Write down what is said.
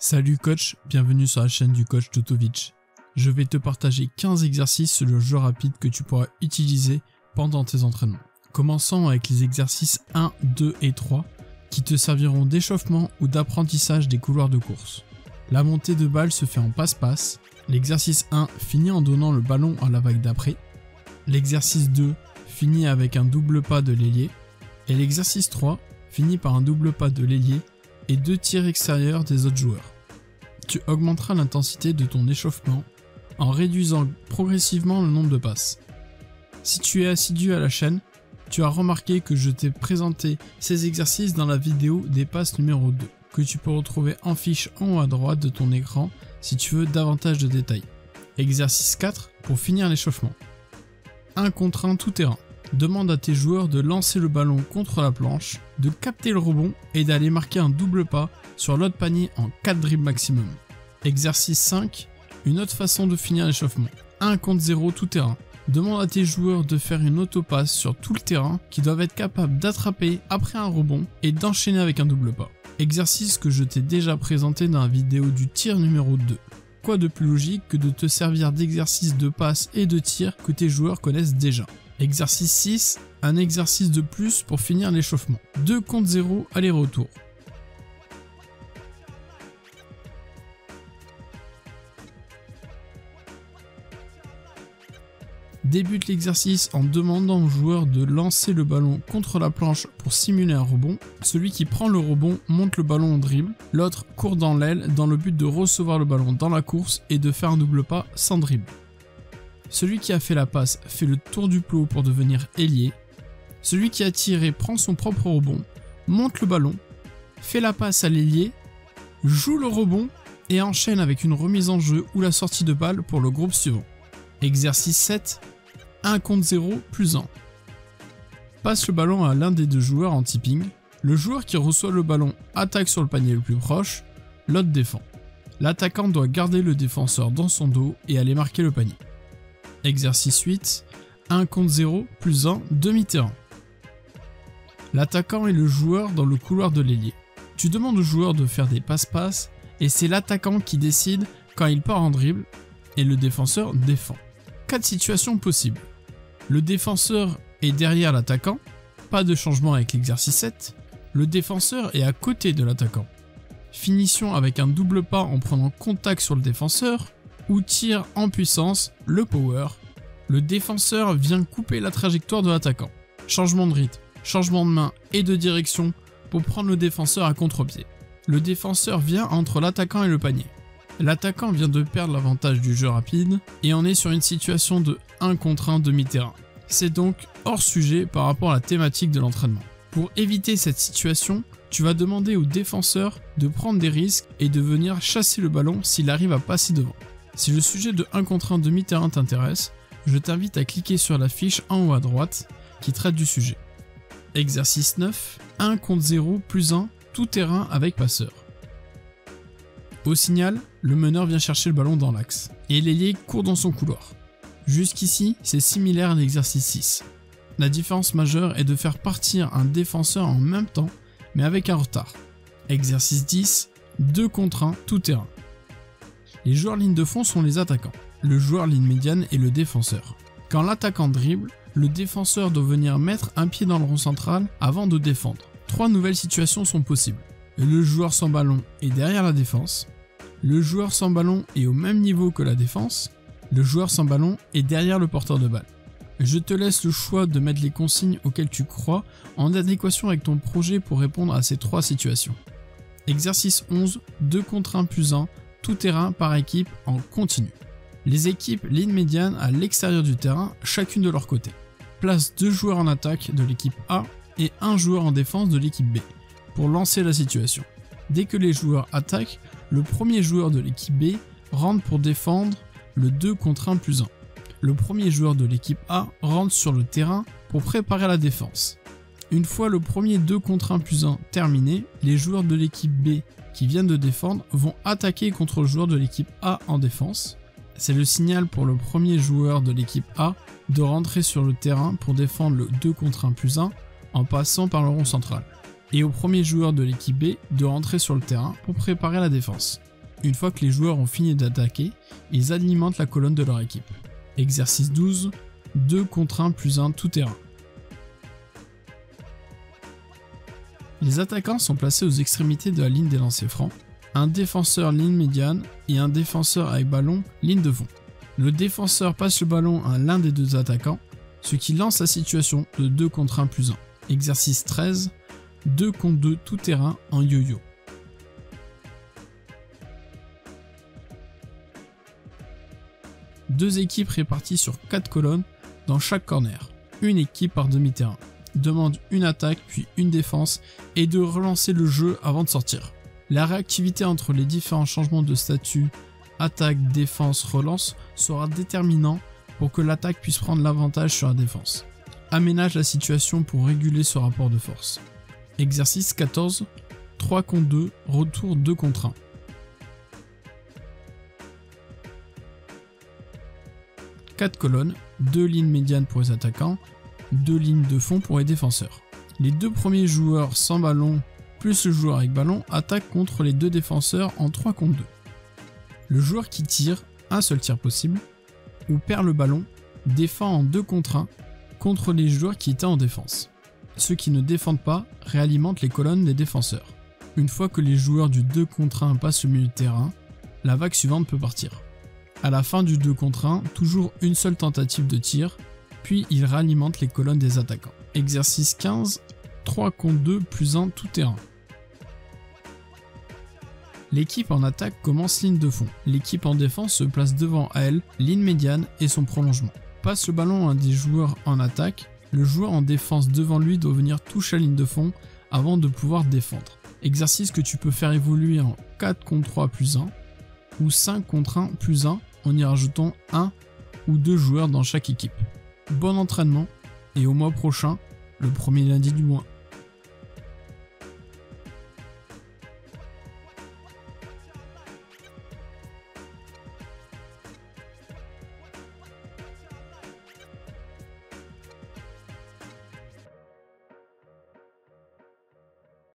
Salut coach, bienvenue sur la chaîne du coach Totovic. Je vais te partager 15 exercices sur le jeu rapide que tu pourras utiliser pendant tes entraînements. Commençons avec les exercices 1, 2 et 3 qui te serviront d'échauffement ou d'apprentissage des couloirs de course. La montée de balle se fait en passe-passe. L'exercice 1 finit en donnant le ballon à la vague d'après. L'exercice 2 finit avec un double pas de l'ailier. Et l'exercice 3 finit par un double pas de l'ailier et 2 tirs extérieurs des autres joueurs. Tu augmenteras l'intensité de ton échauffement en réduisant progressivement le nombre de passes. Si tu es assidu à la chaîne, tu as remarqué que je t'ai présenté ces exercices dans la vidéo des passes numéro 2, que tu peux retrouver en fiche en haut à droite de ton écran si tu veux davantage de détails. Exercice 4 pour finir l'échauffement. 1 contre 1 tout terrain. Demande à tes joueurs de lancer le ballon contre la planche, de capter le rebond et d'aller marquer un double pas sur l'autre panier en 4 dribbles maximum. Exercice 5, une autre façon de finir l'échauffement. 1 contre 0 tout terrain. Demande à tes joueurs de faire une autopasse sur tout le terrain qui doivent être capables d'attraper après un rebond et d'enchaîner avec un double pas. Exercice que je t'ai déjà présenté dans la vidéo du tir numéro 2. Quoi de plus logique que de te servir d'exercices de passe et de tir que tes joueurs connaissent déjà. Exercice 6, un exercice de plus pour finir l'échauffement. 2 contre 0 aller-retour. Débute l'exercice en demandant au joueur de lancer le ballon contre la planche pour simuler un rebond. Celui qui prend le rebond monte le ballon au dribble, l'autre court dans l'aile dans le but de recevoir le ballon dans la course et de faire un double pas sans dribble. Celui qui a fait la passe fait le tour du plot pour devenir ailier. Celui qui a tiré prend son propre rebond, monte le ballon, fait la passe à l'ailier, joue le rebond et enchaîne avec une remise en jeu ou la sortie de balle pour le groupe suivant. Exercice 7, 1 contre 0 plus 1. Passe le ballon à l'un des deux joueurs en tipping. Le joueur qui reçoit le ballon attaque sur le panier le plus proche, l'autre défend. L'attaquant doit garder le défenseur dans son dos et aller marquer le panier. Exercice 8, 1 contre 0 plus 1 demi-terrain. L'attaquant est le joueur dans le couloir de l'ailier. Tu demandes au joueur de faire des passe-passe et c'est l'attaquant qui décide quand il part en dribble et le défenseur défend. 4 situations possibles. Le défenseur est derrière l'attaquant, pas de changement avec l'exercice 7. Le défenseur est à côté de l'attaquant. Finition avec un double pas en prenant contact sur le défenseur. Ou tir en puissance, le power. Le défenseur vient couper la trajectoire de l'attaquant. Changement de rythme, changement de main et de direction pour prendre le défenseur à contre-pied. Le défenseur vient entre l'attaquant et le panier. L'attaquant vient de perdre l'avantage du jeu rapide et on est sur une situation de 1 contre 1 demi-terrain. C'est donc hors sujet par rapport à la thématique de l'entraînement. Pour éviter cette situation, tu vas demander au défenseur de prendre des risques et de venir chasser le ballon s'il arrive à passer devant. Si le sujet de 1 contre 1 demi-terrain t'intéresse, je t'invite à cliquer sur la fiche en haut à droite qui traite du sujet. Exercice 9, 1 contre 0 plus 1, tout terrain avec passeur. Au signal, le meneur vient chercher le ballon dans l'axe et l'ailier court dans son couloir. Jusqu'ici, c'est similaire à l'exercice 6. La différence majeure est de faire partir un défenseur en même temps, mais avec un retard. Exercice 10, 2 contre 1, tout terrain. Les joueurs ligne de fond sont les attaquants. Le joueur ligne médiane est le défenseur. Quand l'attaquant dribble, le défenseur doit venir mettre un pied dans le rond central avant de défendre. 3 nouvelles situations sont possibles. Le joueur sans ballon est derrière la défense. Le joueur sans ballon est au même niveau que la défense. Le joueur sans ballon est derrière le porteur de balle. Je te laisse le choix de mettre les consignes auxquelles tu crois en adéquation avec ton projet pour répondre à ces 3 situations. Exercice 11, 2 contre 1 plus 1, tout terrain par équipe en continu. Les équipes ligne médiane à l'extérieur du terrain, chacune de leur côté. Place 2 joueurs en attaque de l'équipe A et 1 joueur en défense de l'équipe B pour lancer la situation. Dès que les joueurs attaquent, le premier joueur de l'équipe B rentre pour défendre le 2 contre 1 plus 1. Le premier joueur de l'équipe A rentre sur le terrain pour préparer la défense. Une fois le premier 2 contre 1 plus 1 terminé, les joueurs de l'équipe B qui viennent de défendre vont attaquer contre le joueur de l'équipe A en défense. C'est le signal pour le premier joueur de l'équipe A de rentrer sur le terrain pour défendre le 2 contre 1 plus 1 en passant par le rond central. et au premier joueur de l'équipe B de rentrer sur le terrain pour préparer la défense. Une fois que les joueurs ont fini d'attaquer, ils alimentent la colonne de leur équipe. Exercice 12, 2 contre 1 plus 1 tout terrain. Les attaquants sont placés aux extrémités de la ligne des lancers francs, un défenseur ligne médiane et un défenseur avec ballon ligne de fond. Le défenseur passe le ballon à l'un des deux attaquants, ce qui lance la situation de 2 contre 1 plus 1. Exercice 13, 2 contre 2 tout terrain en yo-yo. Deux équipes réparties sur 4 colonnes dans chaque corner. Une équipe par demi-terrain. Demande une attaque puis une défense et de relancer le jeu avant de sortir. La réactivité entre les différents changements de statut, attaque, défense, relance sera déterminant pour que l'attaque puisse prendre l'avantage sur la défense. Aménage la situation pour réguler ce rapport de force. Exercice 14, 3 contre 2, retour 2 contre 1. Quatre colonnes, 2 lignes médianes pour les attaquants, 2 lignes de fond pour les défenseurs. Les deux premiers joueurs sans ballon plus le joueur avec ballon attaquent contre les deux défenseurs en 3 contre 2. Le joueur qui tire, un seul tir possible, ou perd le ballon, défend en 2 contre 1 contre les joueurs qui étaient en défense. Ceux qui ne défendent pas réalimentent les colonnes des défenseurs. Une fois que les joueurs du 2 contre 1 passent le milieu de terrain, la vague suivante peut partir. À la fin du 2 contre 1, toujours une seule tentative de tir, puis il réalimente les colonnes des attaquants. Exercice 15, 3 contre 2 plus 1 tout terrain. L'équipe en attaque commence ligne de fond. L'équipe en défense se place devant elle, ligne médiane et son prolongement. Passe le ballon à un des joueurs en attaque, le joueur en défense devant lui doit venir toucher la ligne de fond avant de pouvoir défendre. Exercice que tu peux faire évoluer en 4 contre 3 plus 1 ou 5 contre 1 plus 1 en y rajoutant 1 ou 2 joueurs dans chaque équipe. Bon entraînement et au mois prochain, le premier lundi du mois.